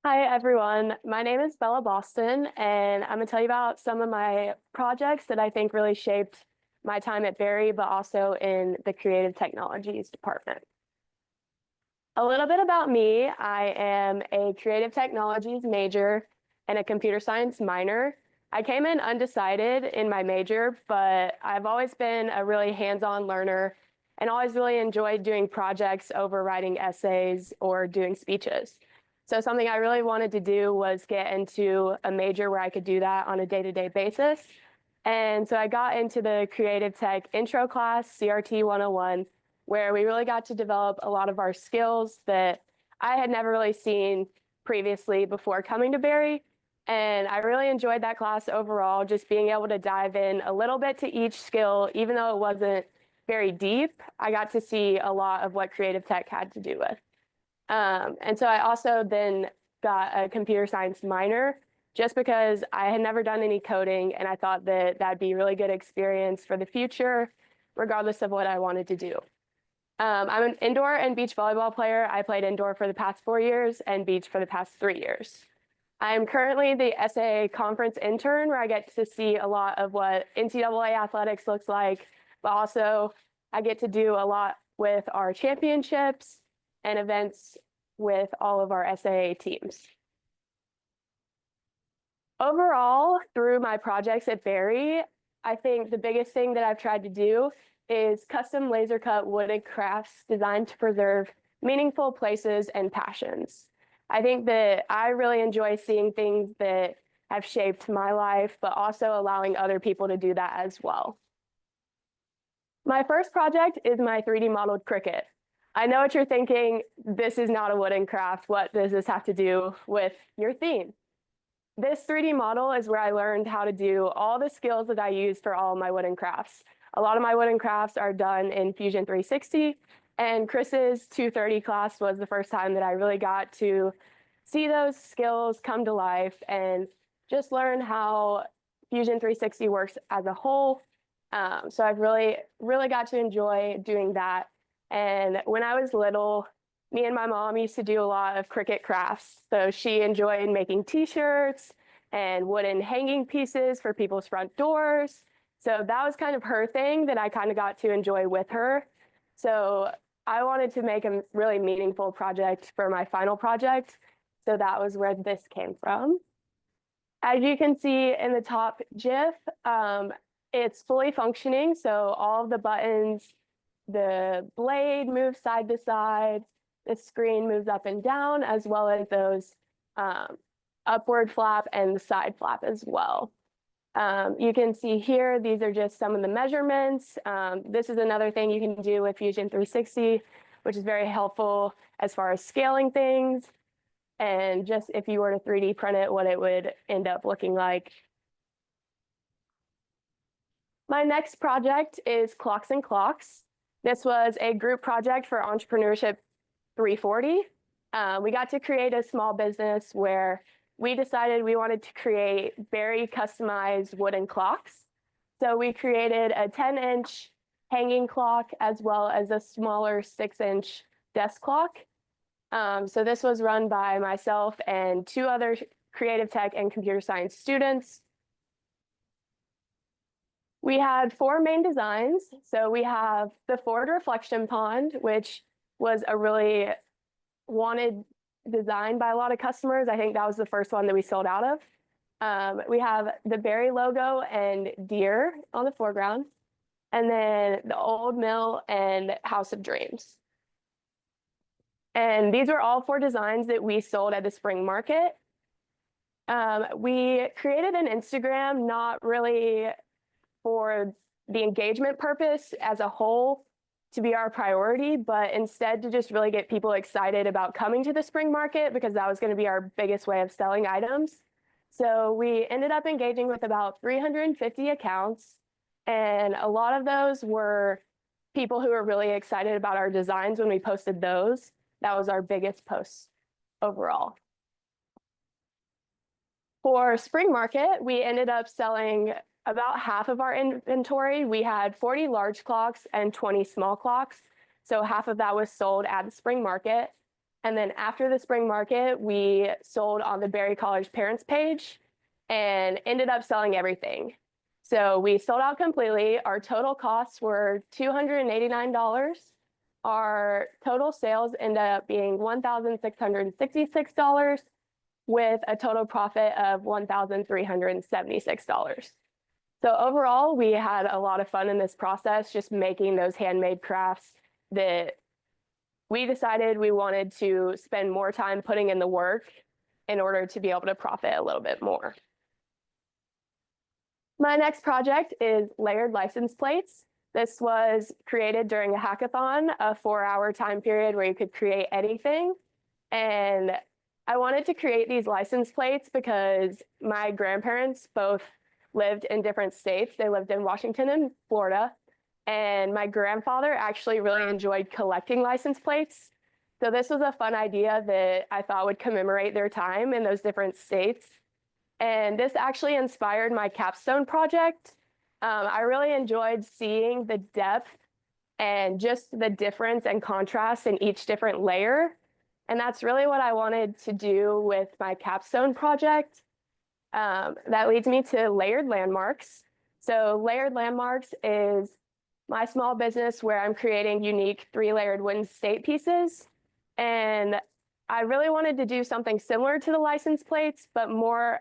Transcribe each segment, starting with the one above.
Hi, everyone. My name is Bella Boston, and I'm going to tell you about some of my projects that I think really shaped my time at Berry, but also in the creative technologies department. A little bit about me. I am a creative technologies major and a computer science minor. I came in undecided in my major, but I've always been a really hands-on learner and always really enjoyed doing projects over writing essays or doing speeches. So something I really wanted to do was get into a major where I could do that on a day-to-day basis. And so I got into the creative tech intro class, CRT 101, where we really got to develop a lot of our skills that I had never really seen previously before coming to Berry. And I really enjoyed that class overall, just being able to dive in a little bit to each skill, even though it wasn't very deep. I got to see a lot of what creative tech had to do with. And so I also then got a computer science minor just because I had never done any coding and I thought that that'd be a really good experience for the future, regardless of what I wanted to do. I'm an indoor and beach volleyball player. I played indoor for the past 4 years and beach for the past 3 years. I'm currently the SAA conference intern where I get to see a lot of what NCAA athletics looks like, but also I get to do a lot with our championships and events with all of our SAA teams. Overall, through my projects at Berry, I think the biggest thing that I've tried to do is custom laser cut wooden crafts designed to preserve meaningful places and passions. I think that I really enjoy seeing things that have shaped my life, but also allowing other people to do that as well. My first project is my 3D modeled cricket. I know what you're thinking, this is not a wooden craft. What does this have to do with your theme? This 3D model is where I learned how to do all the skills that I use for all of my wooden crafts. A lot of my wooden crafts are done in Fusion 360, and Chris's 230 class was the first time that I really got to see those skills come to life and just learn how Fusion 360 works as a whole. So I've really got to enjoy doing that. And when I was little, me and my mom used to do a lot of Cricut crafts. So she enjoyed making t-shirts and wooden hanging pieces for people's front doors. So that was kind of her thing that I kind of got to enjoy with her. So I wanted to make a really meaningful project for my final project. So that was where this came from. As you can see in the top GIF, it's fully functioning. So all of the buttons, the blade moves side to side, the screen moves up and down, as well as those upward flap and the side flap as well. You can see here, these are just some of the measurements. This is another thing you can do with Fusion 360, which is very helpful as far as scaling things. And just if you were to 3D print it, what it would end up looking like. My next project is Clocks and Clocks. This was a group project for Entrepreneurship 340. We got to create a small business where we decided we wanted to create very customized wooden clocks. So we created a 10-inch hanging clock as well as a smaller 6-inch desk clock. So this was run by myself and two other creative tech and computer science students. We had four main designs. So we have the Ford reflection pond, which was a really wanted design by a lot of customers. I think that was the first one that we sold out of. We have the Berry logo and deer on the foreground, and then the old mill and House of Dreams. And these were all four designs that we sold at the spring market. We created an Instagram, not really for the engagement purpose as a whole to be our priority, but instead to just really get people excited about coming to the spring market because that was going to be our biggest way of selling items. So we ended up engaging with about 350 accounts, and a lot of those were people who were really excited about our designs when we posted those. That was our biggest post overall. For spring market, we ended up selling about half of our inventory. We had 40 large clocks and 20 small clocks. So half of that was sold at the spring market. And then after the spring market, we sold on the Berry College parents page and ended up selling everything. So we sold out completely. Our total costs were $289. Our total sales ended up being $1,666 with a total profit of $1,376. So overall, we had a lot of fun in this process, just making those handmade crafts that we decided we wanted to spend more time putting in the work in order to be able to profit a little bit more. My next project is layered license plates. This was created during a hackathon, a 4-hour time period where you could create anything. And I wanted to create these license plates because my grandparents both lived in different states. They lived in Washington and Florida. And my grandfather actually really enjoyed collecting license plates. So this was a fun idea that I thought would commemorate their time in those different states. And this actually inspired my capstone project. I really enjoyed seeing the depth and just the difference and contrast in each different layer. And that's really what I wanted to do with my capstone project. That leads me to layered landmarks. So layered landmarks is my small business where I'm creating unique 3-layered wooden state pieces. And I really wanted to do something similar to the license plates, but more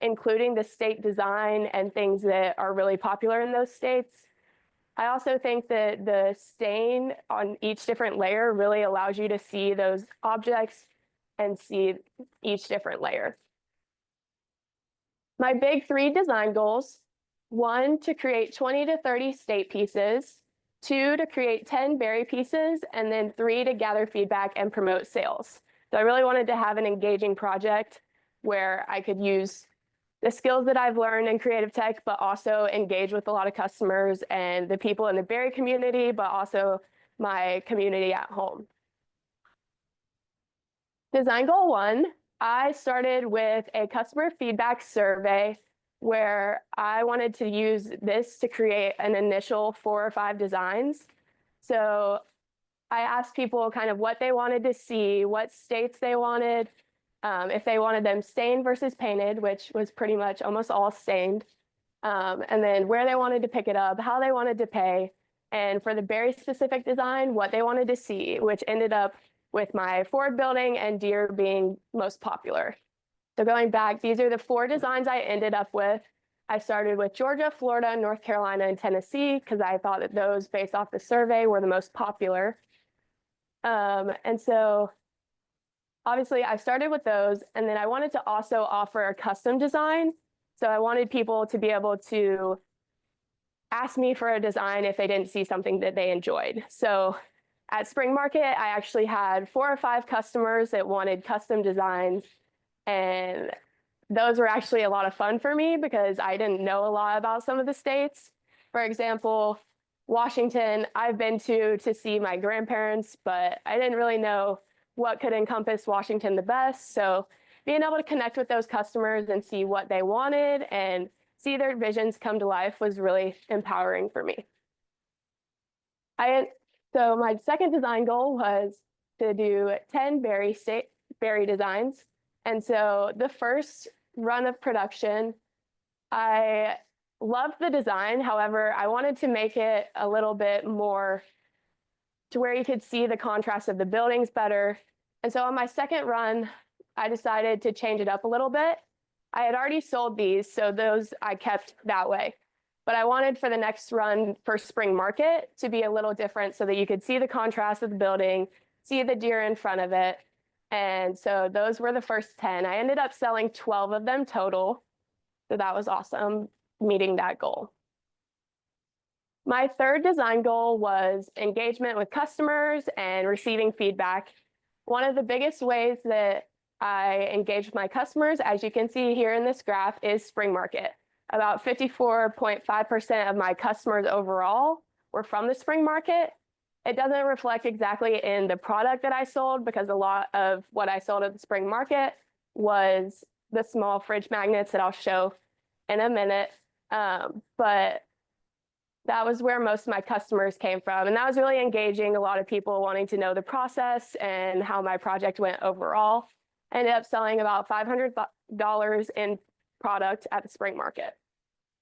including the state design and things that are really popular in those states. I also think that the stain on each different layer really allows you to see those objects and see each different layer. My big 3 design goals: 1, to create 20 to 30 state pieces, 2, to create 10 berry pieces, and then 3, to gather feedback and promote sales. So I really wanted to have an engaging project where I could use the skills that I've learned in creative tech, but also engage with a lot of customers and the people in the berry community, but also my community at home. Design goal 1, I started with a customer feedback survey where I wanted to use this to create an initial 4 or 5 designs. So I asked people kind of what they wanted to see, what states they wanted, if they wanted them stained versus painted, which was pretty much almost all stained, and then where they wanted to pick it up, how they wanted to pay, and for the berry specific design, what they wanted to see, which ended up with my Ford building and deer being most popular. So going back, these are the 4 designs I ended up with. I started with Georgia, Florida, North Carolina, and Tennessee because I thought that those, based off the survey, were the most popular. And so obviously I started with those, and then I wanted to also offer a custom design. So I wanted people to be able to ask me for a design if they didn't see something that they enjoyed. So at Spring Market, I actually had 4 or 5 customers that wanted custom designs, and those were actually a lot of fun for me because I didn't know a lot about some of the states. For example, Washington, I've been to see my grandparents, but I didn't really know what could encompass Washington the best. So being able to connect with those customers and see what they wanted and see their visions come to life was really empowering for me. So my second design goal was to do 10 berry designs. And so the first run of production, I loved the design. However, I wanted to make it a little bit more to where you could see the contrast of the buildings better. And so on my second run, I decided to change it up a little bit. I had already sold these, so those I kept that way. But I wanted for the next run for Spring Market to be a little different so that you could see the contrast of the building, see the deer in front of it. And so those were the first 10. I ended up selling 12 of them total. So that was awesome, meeting that goal. My third design goal was engagement with customers and receiving feedback. One of the biggest ways that I engage with my customers, as you can see here in this graph, is Spring Market. About 54.5% of my customers overall were from the Spring Market. It doesn't reflect exactly in the product that I sold because a lot of what I sold at the Spring Market was the small fridge magnets that I'll show in a minute. But That was where most of my customers came from. And that was really engaging, a lot of people wanting to know the process and how my project went overall. I ended up selling about $500 in product at the spring market.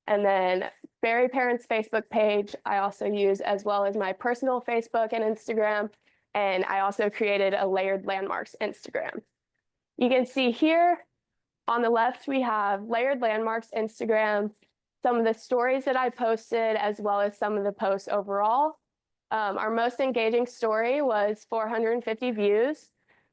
And then Berry Parents Facebook page, I also use, as well as my personal Facebook and Instagram. And I also created a Layered Landmarks Instagram. You can see here on the left, we have Layered Landmarks Instagram, some of the stories that I posted, as well as some of the posts overall. Our most engaging story was 450 views.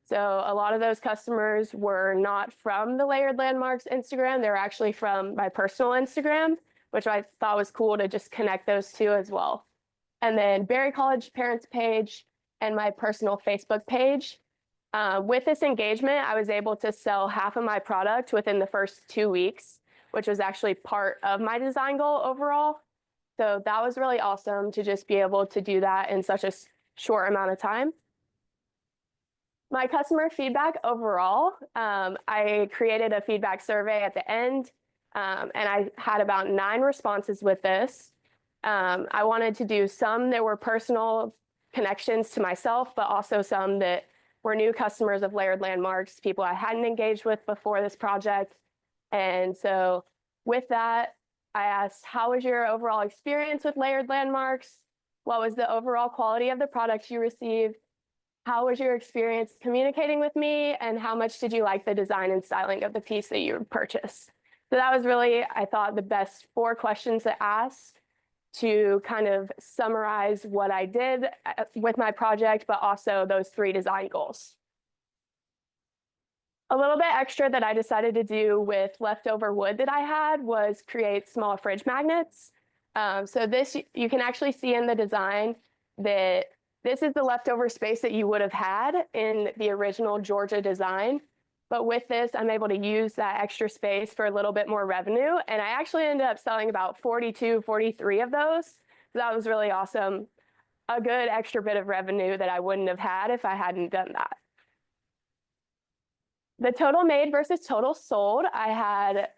So a lot of those customers were not from the Layered Landmarks Instagram. They're actually from my personal Instagram, which I thought was cool to just connect those two as well. And then Berry College Parents page and my personal Facebook page. With this engagement, I was able to sell half of my product within the first 2 weeks, which was actually part of my design goal overall. So that was really awesome to just be able to do that in such a short amount of time. My customer feedback overall, I created a feedback survey at the end, and I had about 9 responses with this. I wanted to do some that were personal connections to myself, but also some that were new customers of Layered Landmarks, people I hadn't engaged with before this project. And so with that, I asked, how was your overall experience with Layered Landmarks? What was the overall quality of the products you received? How was your experience communicating with me? And how much did you like the design and styling of the piece that you purchased? So that was really, I thought, the best 4 questions to ask to kind of summarize what I did with my project, but also those 3 design goals. A little bit extra that I decided to do with leftover wood that I had was create small fridge magnets. So this, you can actually see in the design that this is the leftover space that you would have had in the original Georgia design. But with this, I'm able to use that extra space for a little bit more revenue. And I actually ended up selling about 42, 43 of those. So that was really awesome. A good extra bit of revenue that I wouldn't have had if I hadn't done that. The total made versus total sold, I had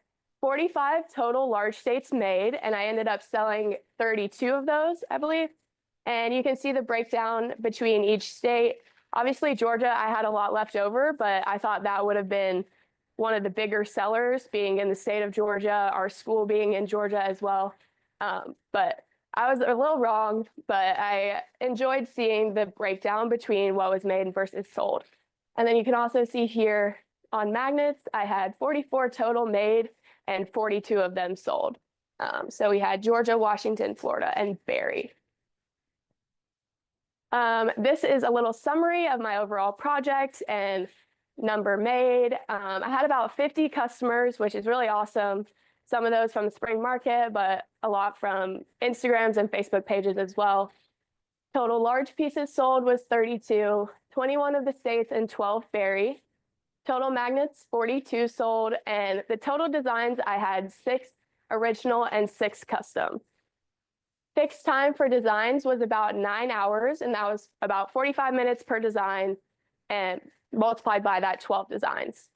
45 total large states made, and I ended up selling 32 of those, I believe. And you can see the breakdown between each state. Obviously, Georgia, I had a lot left over, but I thought that would have been one of the bigger sellers, being in the state of Georgia, our school being in Georgia as well. But I was a little wrong, but I enjoyed seeing the breakdown between what was made versus sold. And then you can also see here on magnets, I had 44 total made and 42 of them sold. So we had Georgia, Washington, Florida, and Berry. This is a little summary of my overall project and number made. I had about 50 customers, which is really awesome. Some of those from the spring market, but a lot from Instagrams and Facebook pages as well. Total large pieces sold was 32, 21 of the states and 12 Berry. Total magnets, 42 sold, and the total designs, I had 6 original and 6 custom. Fixed time for designs was about 9 hours, and that was about 45 minutes per design, and multiplied by that 12 designs.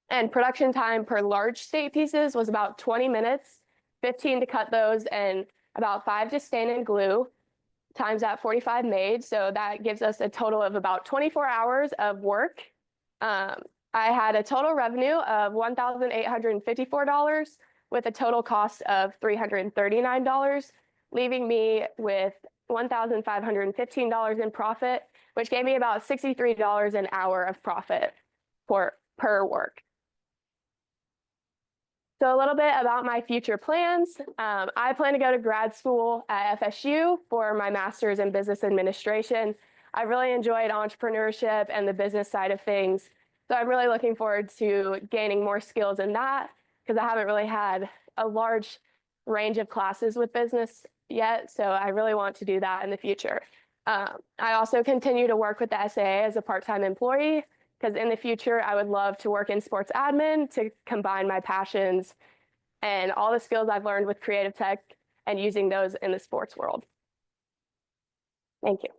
And production time per large state pieces was about 20 minutes, 15 to cut those, and about 5 to stain and glue, times that 45 made. So that gives us a total of about 24 hours of work. I had a total revenue of $1,854 with a total cost of $339, leaving me with $1,515 in profit, which gave me about $63 an hour of profit per work. So a little bit about my future plans. I plan to go to grad school at FSU for my master's in business administration. I really enjoyed entrepreneurship and the business side of things. So I'm really looking forward to gaining more skills in that because I haven't really had a large range of classes with business yet. So I really want to do that in the future. I also continue to work with the SAA as a part-time employee because in the future, I would love to work in sports admin to combine my passions and all the skills I've learned with creative tech and using those in the sports world. Thank you.